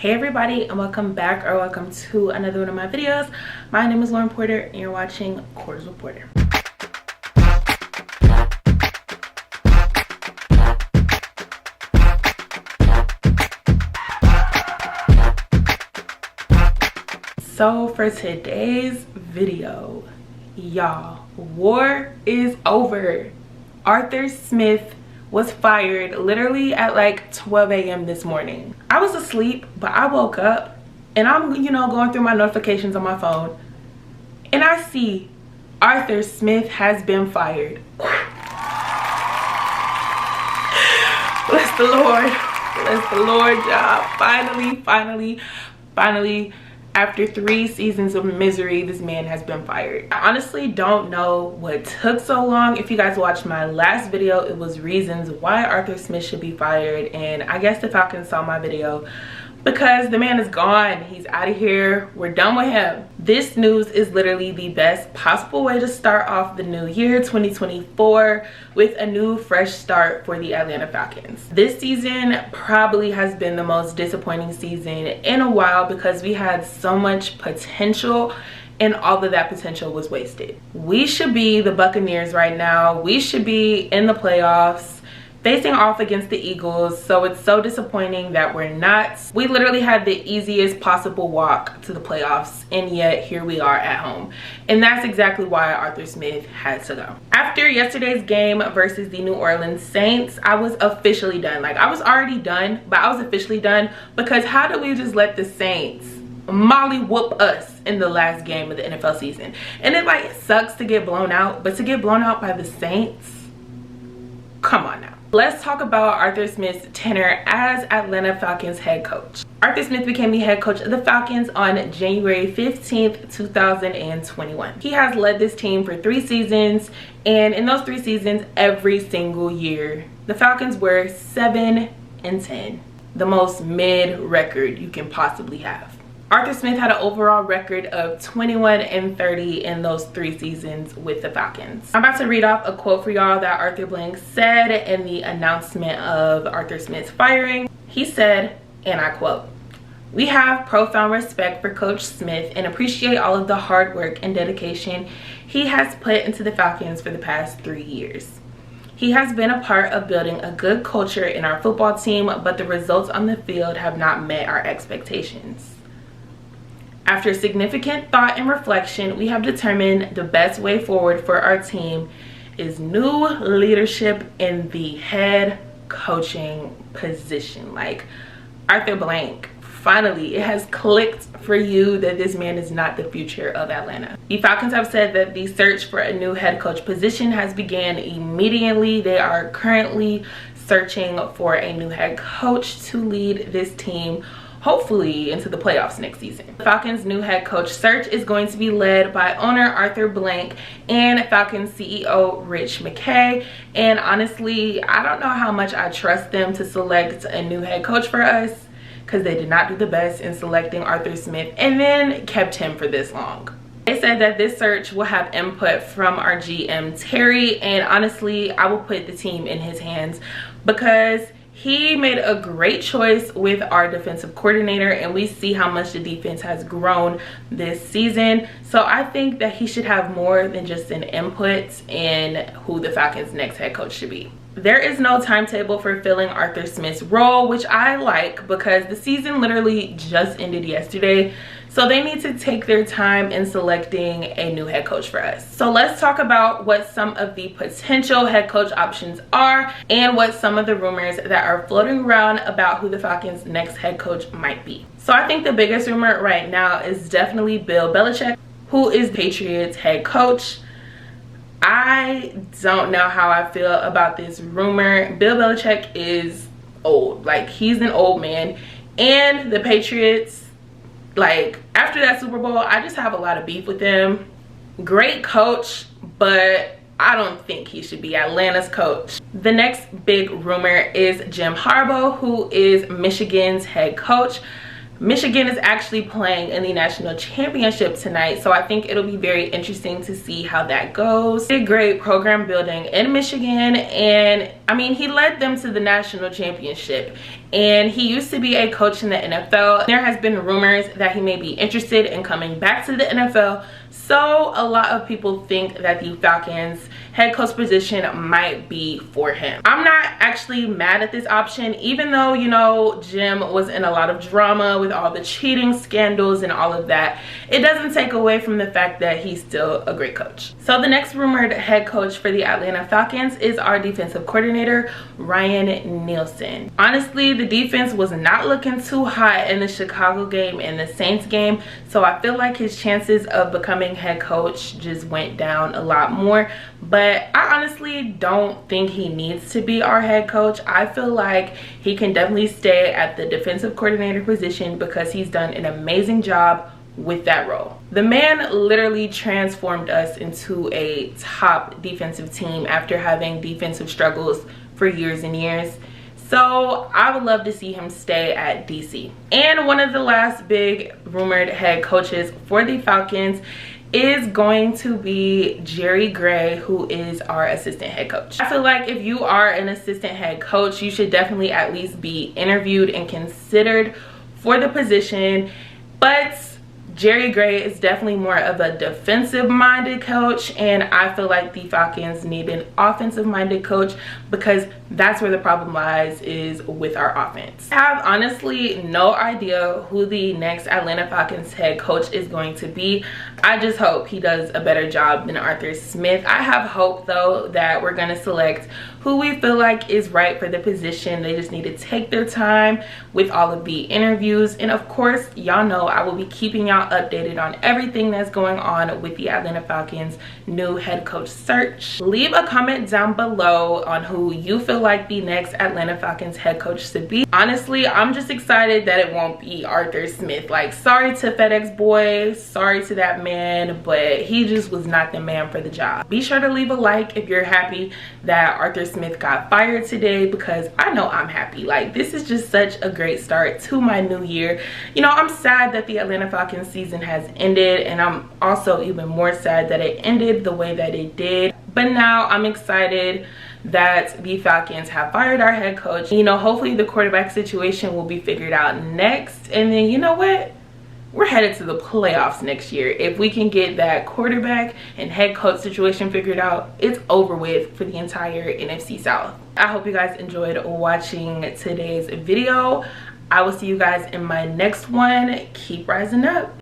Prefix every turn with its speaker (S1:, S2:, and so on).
S1: Hey everybody, and welcome back or welcome to another one of my videos. My name is Lauren Porter and you're watching Quarters with Porter. So for today's video, y'all, war is over. Arthur Smith was fired literally at like 12 a.m. this morning. I was asleep, but I woke up and I'm, going through my notifications on my phone and I see Arthur Smith has been fired. Bless the Lord. Bless the Lord, y'all. Finally, after 3 seasons of misery, this man has been fired. I honestly don't know what took so long. If you guys watched my last video, it was reasons why Arthur Smith should be fired. And I guess the Falcons saw my video because the man is gone. He's out of here. We're done with him. This news is literally the best possible way to start off the new year 2024 with a new fresh start for the Atlanta Falcons. This season probably has been the most disappointing season in a while because we had so much potential and all of that potential was wasted. We should be the Buccaneers right now. We should be in the playoffs, facing off against the Eagles. So it's so disappointing that we're not. We literally had the easiest possible walk to the playoffs, and yet here we are at home. And that's exactly why Arthur Smith had to go. After yesterday's game versus the New Orleans Saints, I was officially done. Like, I was already done, but I was officially done because how do we just let the Saints molly whoop us in the last game of the NFL season? And it sucks to get blown out, but to get blown out by the Saints, come on now. Let's talk about Arthur Smith's tenure as Atlanta Falcons head coach. Arthur Smith became the head coach of the Falcons on January 15th, 2021. He has led this team for 3 seasons, and in those 3 seasons, every single year, the Falcons were 7-10, the most mid record you can possibly have. Arthur Smith had an overall record of 21-30 in those 3 seasons with the Falcons. I'm about to read off a quote for y'all that Arthur Blank said in the announcement of Arthur Smith's firing. He said, and I quote, "We have profound respect for Coach Smith and appreciate all of the hard work and dedication he has put into the Falcons for the past 3 years. He has been a part of building a good culture in our football team, but the results on the field have not met our expectations. After significant thought and reflection, we have determined the best way forward for our team is new leadership in the head coaching position." Like, Arthur Blank, finally, it has clicked for you that this man is not the future of Atlanta. The Falcons have said that the search for a new head coach position has begun immediately. They are currently searching for a new head coach to lead this team, hopefully into the playoffs next season. The Falcons' new head coach search is going to be led by owner Arthur Blank and Falcons CEO Rich McKay. And honestly, I don't know how much I trust them to select a new head coach for us because they did not do the best in selecting Arthur Smith and then kept him for this long. They said that this search will have input from our GM Terry, and honestly, I will put the team in his hands because he made a great choice with our defensive coordinator, and we see how much the defense has grown this season. So I think that he should have more than just an input in who the Falcons' next head coach should be. There is no timetable for filling Arthur Smith's role, which I like because the season literally just ended yesterday. So they need to take their time in selecting a new head coach for us. So let's talk about what some of the potential head coach options are and what some of the rumors that are floating around about who the Falcons' next head coach might be. So I think the biggest rumor right now is definitely Bill Belichick, who is Patriots head coach. I don't know how I feel about this rumor. Bill Belichick is old. Like, he's an old man, and the Patriots, like, after that Super Bowl, I just have a lot of beef with him. Great coach, but I don't think he should be Atlanta's coach. The next big rumor is Jim Harbaugh, who is Michigan's head coach. Michigan is actually playing in the national championship tonight, so I think it'll be very interesting to see how that goes. Did great program building in Michigan, and I mean, he led them to the national championship, and he used to be a coach in the NFL. There has been rumors that he may be interested in coming back to the NFL. So a lot of people think that the Falcons head coach position might be for him. I'm not actually mad at this option, even though, you know, Jim was in a lot of drama with all the cheating scandals and all of that. It doesn't take away from the fact that he's still a great coach. So the next rumored head coach for the Atlanta Falcons is our defensive coordinator, Ryan Nielsen. Honestly, the defense was not looking too hot in the Chicago game and the Saints game, so I feel like his chances of becoming head coach just went down a lot more. But I honestly don't think he needs to be our head coach. I feel like he can definitely stay at the defensive coordinator position because he's done an amazing job with that role. The man literally transformed us into a top defensive team after having defensive struggles for years and years. So I would love to see him stay at DC. And one of the last big rumored head coaches for the Falcons is going to be Jerry Gray, who is our assistant head coach. I feel like if you are an assistant head coach, you should definitely at least be interviewed and considered for the position. But Jerry Gray is definitely more of a defensive minded coach, and I feel like the Falcons need an offensive minded coach because that's where the problem lies, is with our offense. I have honestly no idea who the next Atlanta Falcons head coach is going to be. I just hope he does a better job than Arthur Smith. I have hope though that we're going to select who we feel like is right for the position. They just need to take their time with all of the interviews, and of course y'all know I will be keeping y'all updated on everything that's going on with the Atlanta Falcons new head coach search. Leave a comment down below on who you feel like the next Atlanta Falcons head coach should be. Honestly, I'm just excited that it won't be Arthur Smith. Like, sorry to FedEx boy, sorry to that man, but he just was not the man for the job. Be sure to leave a like if you're happy that Arthur Smith got fired today, because I know I'm happy. Like, this is just such a great start to my new year. You know, I'm sad that the Atlanta Falcons season has ended, and I'm also even more sad that it ended the way that it did. But now I'm excited that the Falcons have fired our head coach. You know, hopefully the quarterback situation will be figured out next, and then you know what, we're headed to the playoffs next year. If we can get that quarterback and head coach situation figured out, it's over with for the entire NFC South. I hope you guys enjoyed watching today's video. I will see you guys in my next one. Keep rising up.